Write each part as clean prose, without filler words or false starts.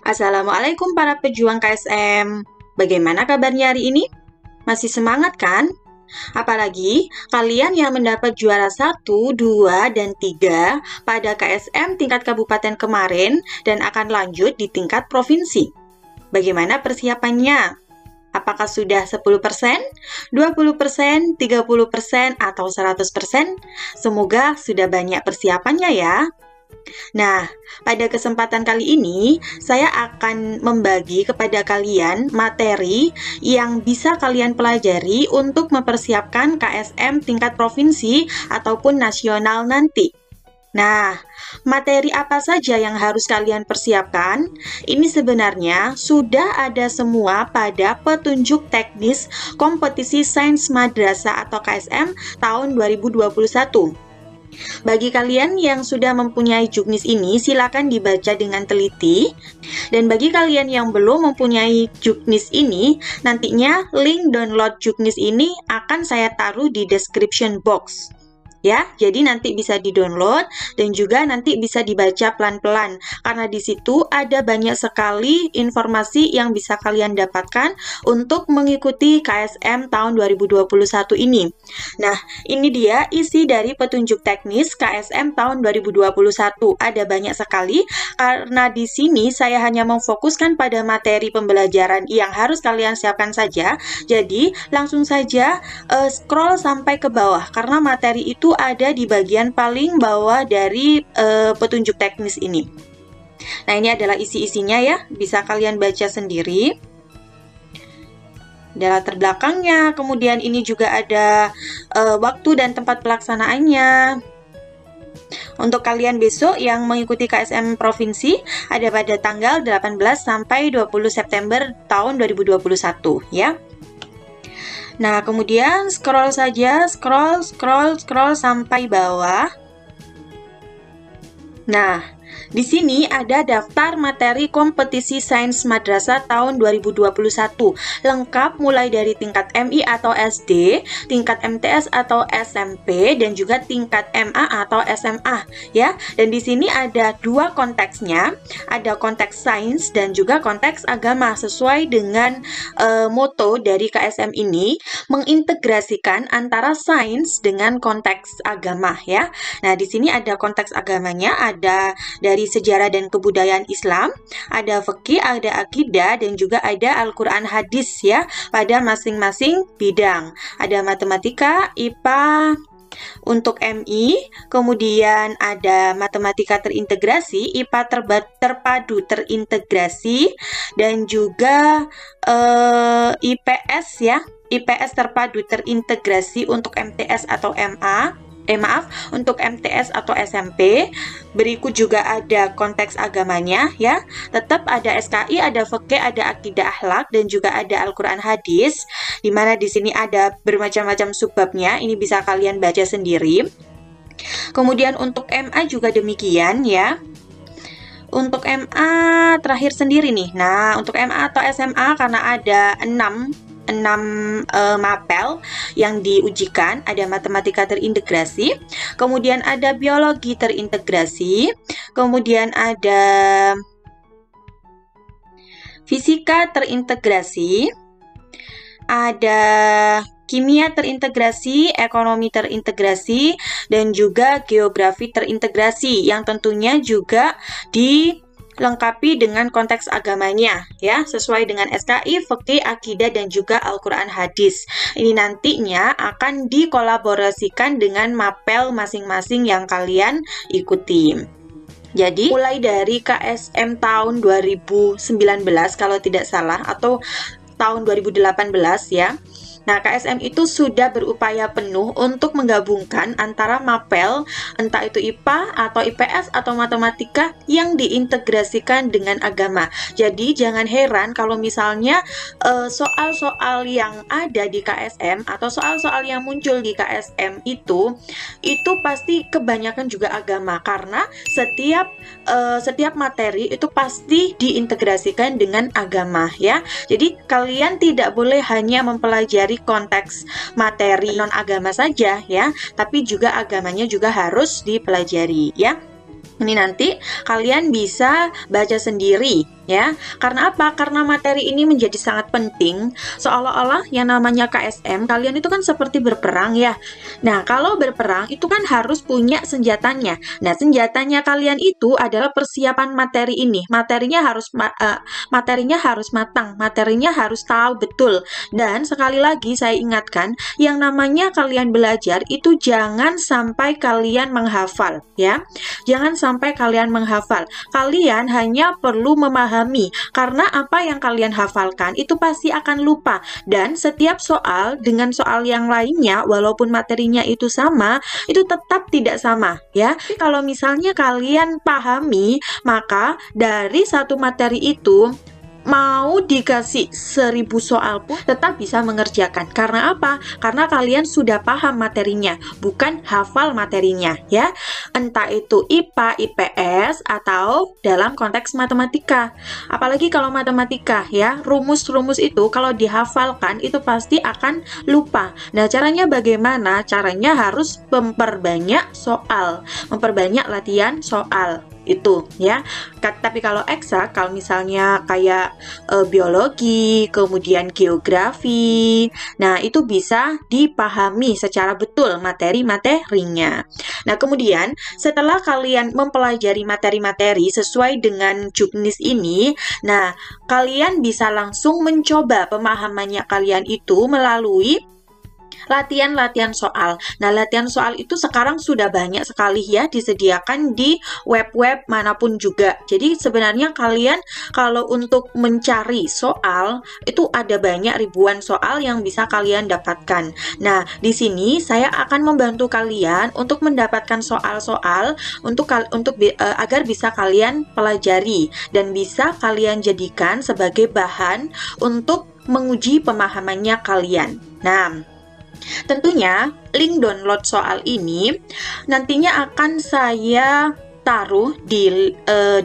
Assalamualaikum para pejuang KSM. Bagaimana kabarnya hari ini? Masih semangat kan? Apalagi kalian yang mendapat juara 1, 2, dan 3 pada KSM tingkat kabupaten kemarin dan akan lanjut di tingkat provinsi. Bagaimana persiapannya? Apakah sudah 10%, 20%, 30%, atau 100%? Semoga sudah banyak persiapannya ya. Nah, pada kesempatan kali ini, saya akan membagi kepada kalian materi yang bisa kalian pelajari untuk mempersiapkan KSM tingkat provinsi ataupun nasional nanti. Nah, materi apa saja yang harus kalian persiapkan? Ini sebenarnya sudah ada semua pada petunjuk teknis kompetisi sains madrasah atau KSM tahun 2021. Bagi kalian yang sudah mempunyai juknis ini, silakan dibaca dengan teliti. Dan bagi kalian yang belum mempunyai juknis ini, nantinya link download juknis ini akan saya taruh di description box. Ya, jadi nanti bisa di-download dan juga nanti bisa dibaca pelan-pelan karena di situ ada banyak sekali informasi yang bisa kalian dapatkan untuk mengikuti KSM tahun 2021 ini. Nah, ini dia isi dari petunjuk teknis KSM tahun 2021. Ada banyak sekali karena di sini saya hanya memfokuskan pada materi pembelajaran yang harus kalian siapkan saja. Jadi, langsung saja scroll sampai ke bawah karena materi itu ada di bagian paling bawah dari petunjuk teknis ini. Nah, ini adalah isi-isinya ya, bisa kalian baca sendiri. Ada latar belakangnya, kemudian ini juga ada waktu dan tempat pelaksanaannya. Untuk kalian besok yang mengikuti KSM Provinsi, ada pada tanggal 18 sampai 20 September tahun 2021 ya. Nah, kemudian scroll saja, scroll sampai bawah. Nah, di sini ada daftar materi kompetisi sains madrasah tahun 2021. Lengkap mulai dari tingkat MI atau SD, tingkat MTS atau SMP, dan juga tingkat MA atau SMA ya. Dan di sini ada dua konteksnya, ada konteks sains dan juga konteks agama sesuai dengan moto dari KSM ini, mengintegrasikan antara sains dengan konteks agama ya. Nah, di sini ada konteks agamanya, ada dari sejarah dan kebudayaan Islam, ada fikih, ada akidah, dan juga ada Al-Quran hadis ya, pada masing-masing bidang. Ada matematika, IPA, untuk MI, kemudian ada matematika terintegrasi, IPA terpadu terintegrasi, dan juga IPS ya, IPS terpadu terintegrasi untuk MTS atau untuk MTS atau SMP. Berikut juga ada konteks agamanya ya. Tetap ada SKI, ada fikih, ada akidah akhlak, dan juga ada Al-Quran hadis. Dimana di sini ada bermacam-macam subbabnya. Ini bisa kalian baca sendiri. Kemudian untuk MA juga demikian ya. Untuk MA terakhir sendiri nih. Nah, untuk MA atau SMA karena ada 6 mapel yang diujikan, ada matematika terintegrasi, kemudian ada biologi terintegrasi, kemudian ada fisika terintegrasi, ada kimia terintegrasi, ekonomi terintegrasi, dan juga geografi terintegrasi yang tentunya juga dilengkapi dengan konteks agamanya ya, sesuai dengan SKI, fikih, akidah, dan juga Al-Quran hadis. Ini nantinya akan dikolaborasikan dengan mapel masing-masing yang kalian ikuti. Jadi mulai dari KSM tahun 2019 kalau tidak salah, atau tahun 2018 ya. Nah, KSM itu sudah berupaya penuh untuk menggabungkan antara mapel, entah itu IPA atau IPS atau matematika yang diintegrasikan dengan agama. Jadi, jangan heran kalau misalnya soal-soal yang ada di KSM atau soal-soal yang muncul di KSM itu pasti kebanyakan juga agama, karena setiap materi itu pasti diintegrasikan dengan agama ya. Jadi, kalian tidak boleh hanya mempelajari konteks materi non-agama saja ya, tapi juga agamanya juga harus dipelajari ya. Ini nanti kalian bisa baca sendiri ya. Karena apa? Karena materi ini menjadi sangat penting. Seolah-olah yang namanya KSM, kalian itu kan seperti berperang ya. Nah, kalau berperang itu kan harus punya senjatanya. Nah, senjatanya kalian itu adalah persiapan materi ini. Materinya harus matang, materinya harus tahu betul. Dan sekali lagi saya ingatkan, yang namanya kalian belajar itu jangan sampai kalian menghafal ya. Jangan sampai kalian menghafal. Kalian hanya perlu memahami, karena apa yang kalian hafalkan itu pasti akan lupa, dan setiap soal dengan soal yang lainnya walaupun materinya itu sama, itu tetap tidak sama ya. Tapi kalau misalnya kalian pahami, maka dari satu materi itu mau dikasih 1000 soal pun tetap bisa mengerjakan. Karena apa? Karena kalian sudah paham materinya, bukan hafal materinya ya. Entah itu IPA, IPS, atau dalam konteks matematika. Apalagi kalau matematika ya, rumus-rumus itu kalau dihafalkan itu pasti akan lupa. Nah, caranya bagaimana? Caranya harus memperbanyak soal, memperbanyak latihan soal itu ya. Tapi kalau eksak, kalau misalnya kayak biologi, kemudian geografi, nah itu bisa dipahami secara betul materi-materinya. Nah, kemudian setelah kalian mempelajari materi-materi sesuai dengan juknis ini, nah kalian bisa langsung mencoba pemahamannya kalian itu melalui latihan-latihan soal. Nah, latihan soal itu sekarang sudah banyak sekali ya disediakan di web-web manapun juga. Jadi sebenarnya kalian kalau untuk mencari soal itu ada banyak ribuan soal yang bisa kalian dapatkan. Nah, di sini saya akan membantu kalian untuk mendapatkan soal-soal agar bisa kalian pelajari dan bisa kalian jadikan sebagai bahan untuk menguji pemahamannya kalian. Nah, tentunya link download soal ini nantinya akan saya taruh di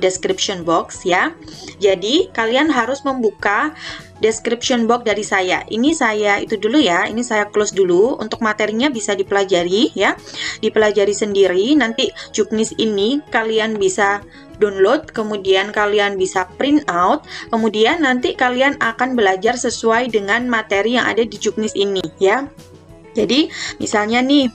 description box ya. Jadi kalian harus membuka description box dari saya. Ini saya itu dulu ya, ini saya close dulu. Untuk materinya bisa dipelajari ya, dipelajari sendiri. Nanti juknis ini kalian bisa download, kemudian kalian bisa print out, kemudian nanti kalian akan belajar sesuai dengan materi yang ada di juknis ini ya. Jadi misalnya nih,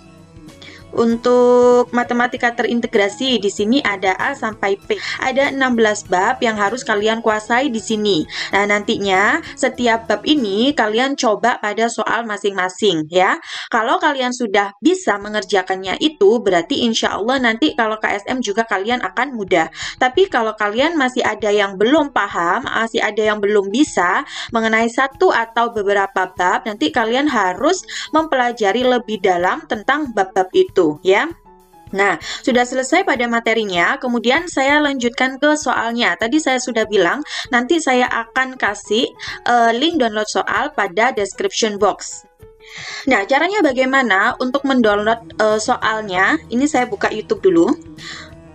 untuk matematika terintegrasi di sini ada A sampai P. Ada 16 bab yang harus kalian kuasai di sini. Nah, nantinya setiap bab ini kalian coba pada soal masing-masing ya. Kalau kalian sudah bisa mengerjakannya itu, berarti insya Allah nanti kalau KSM juga kalian akan mudah. Tapi kalau kalian masih ada yang belum paham, masih ada yang belum bisa mengenai satu atau beberapa bab, nanti kalian harus mempelajari lebih dalam tentang bab-bab itu ya. Nah, sudah selesai pada materinya, kemudian saya lanjutkan ke soalnya. Tadi saya sudah bilang, nanti saya akan kasih link download soal pada description box. Nah, caranya bagaimana untuk mendownload soalnya? Ini saya buka YouTube dulu.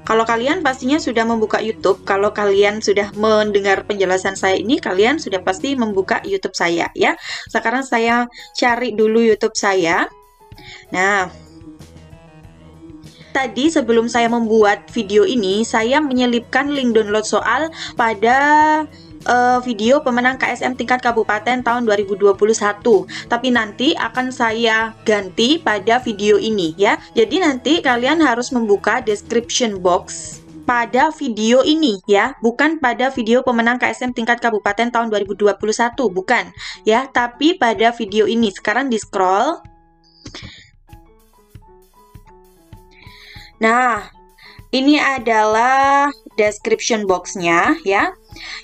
Kalau kalian pastinya sudah membuka YouTube, kalau kalian sudah mendengar penjelasan saya ini, kalian sudah pasti membuka YouTube saya ya. Sekarang saya cari dulu YouTube saya. Nah, tadi sebelum saya membuat video ini, saya menyelipkan link download soal pada video pemenang KSM tingkat kabupaten tahun 2021. Tapi nanti akan saya ganti pada video ini ya. Jadi nanti kalian harus membuka description box pada video ini ya, bukan pada video pemenang KSM tingkat kabupaten tahun 2021, bukan ya, tapi pada video ini. Sekarang di scroll. Nah, ini adalah description box-nya ya.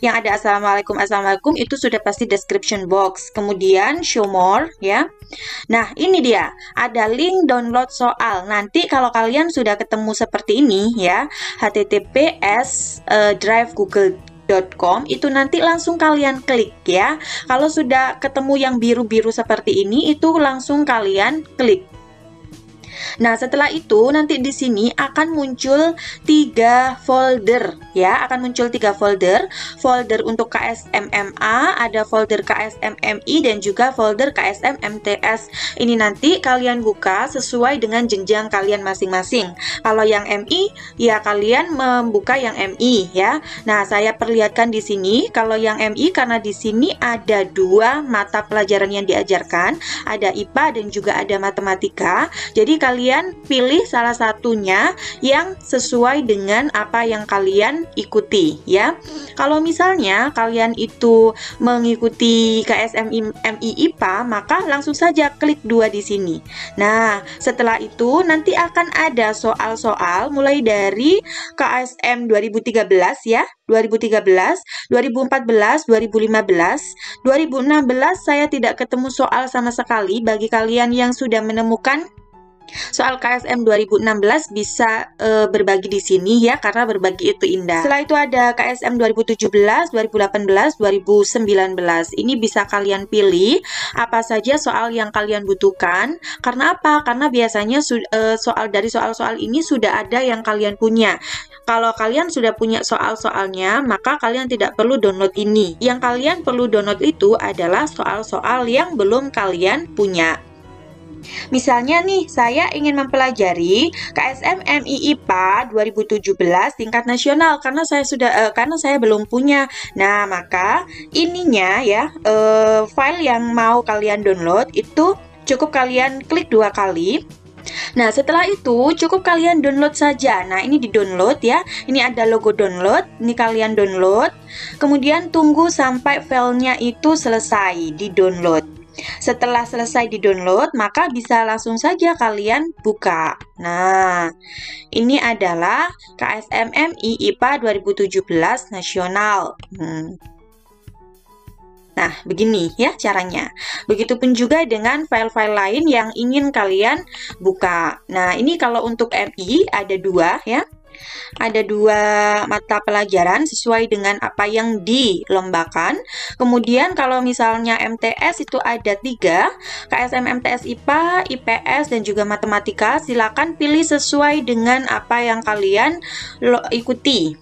Yang ada Assalamualaikum itu sudah pasti description box. Kemudian show more ya. Nah, ini dia, ada link download soal. Nanti kalau kalian sudah ketemu seperti ini ya, https drive google.com, itu nanti langsung kalian klik ya. Kalau sudah ketemu yang biru-biru seperti ini, itu langsung kalian klik. Nah, setelah itu nanti di sini akan muncul 3 folder ya, akan muncul 3 folder. Folder untuk KSMMA, ada folder KSMMI dan juga folder KSMMTS. Ini nanti kalian buka sesuai dengan jenjang kalian masing-masing. Kalau yang MI ya kalian membuka yang MI ya. Nah, saya perlihatkan di sini kalau yang MI karena di sini ada 2 mata pelajaran yang diajarkan, ada IPA dan juga ada matematika. Jadi kalian pilih salah satunya yang sesuai dengan apa yang kalian ikuti ya. Kalau misalnya kalian itu mengikuti KSMI IPA, maka langsung saja klik 2 di sini. Nah, setelah itu nanti akan ada soal-soal mulai dari KSM 2013 ya, 2013, 2014, 2015, 2016 saya tidak ketemu soal sama sekali. Bagi kalian yang sudah menemukan soal KSM 2016 bisa berbagi di sini ya, karena berbagi itu indah. Setelah itu ada KSM 2017, 2018, 2019. Ini bisa kalian pilih apa saja soal yang kalian butuhkan. Karena apa? Karena biasanya soal-soal ini sudah ada yang kalian punya. Kalau kalian sudah punya soal-soalnya, maka kalian tidak perlu download ini. Yang kalian perlu download itu adalah soal-soal yang belum kalian punya. Misalnya nih, saya ingin mempelajari KSM MI IPA 2017 tingkat nasional karena saya belum punya. Nah, maka ininya ya, file yang mau kalian download itu cukup kalian klik 2 kali. Nah, setelah itu cukup kalian download saja. Nah, ini di-download ya. Ini ada logo download. Ini kalian download. Kemudian tunggu sampai filenya itu selesai di-download. Setelah selesai di-download, maka bisa langsung saja kalian buka. Nah, ini adalah KSMMI IPA 2017 nasional. Nah, begini ya caranya. Begitupun juga dengan file-file lain yang ingin kalian buka. Nah, ini kalau untuk MI ada 2 ya. Ada 2 mata pelajaran sesuai dengan apa yang dilombakan. Kemudian kalau misalnya MTS itu ada 3, KSM MTS IPA, IPS, dan juga matematika. Silakan pilih sesuai dengan apa yang kalian ikuti.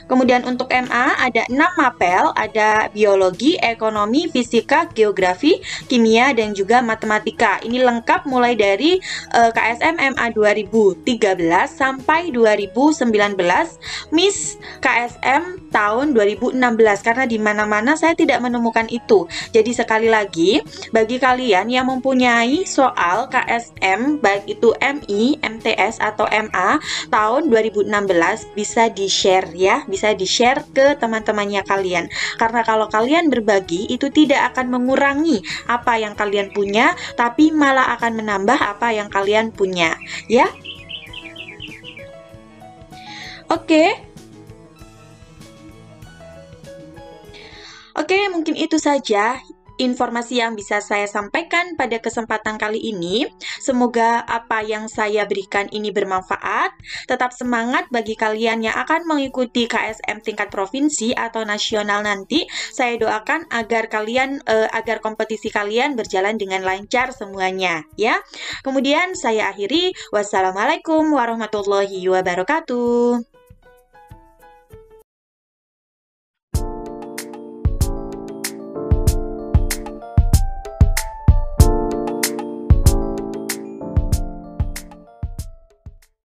Kemudian untuk MA ada 6 mapel, ada biologi, ekonomi, fisika, geografi, kimia, dan juga matematika. Ini lengkap mulai dari KSM MA 2013 sampai 2019, Miss KSM tahun 2016, karena di mana-mana saya tidak menemukan itu. Jadi sekali lagi, bagi kalian yang mempunyai soal KSM, baik itu MI, MTS, atau MA tahun 2016, bisa di-share ya, bisa di-share ke teman-temannya kalian. Karena kalau kalian berbagi, itu tidak akan mengurangi apa yang kalian punya, tapi malah akan menambah apa yang kalian punya, ya. Oke, mungkin itu saja informasi yang bisa saya sampaikan pada kesempatan kali ini. Semoga apa yang saya berikan ini bermanfaat. Tetap semangat bagi kalian yang akan mengikuti KSM tingkat provinsi atau nasional nanti. Saya doakan agar agar kompetisi kalian berjalan dengan lancar semuanya, ya. Kemudian saya akhiri. Wassalamualaikum warahmatullahi wabarakatuh.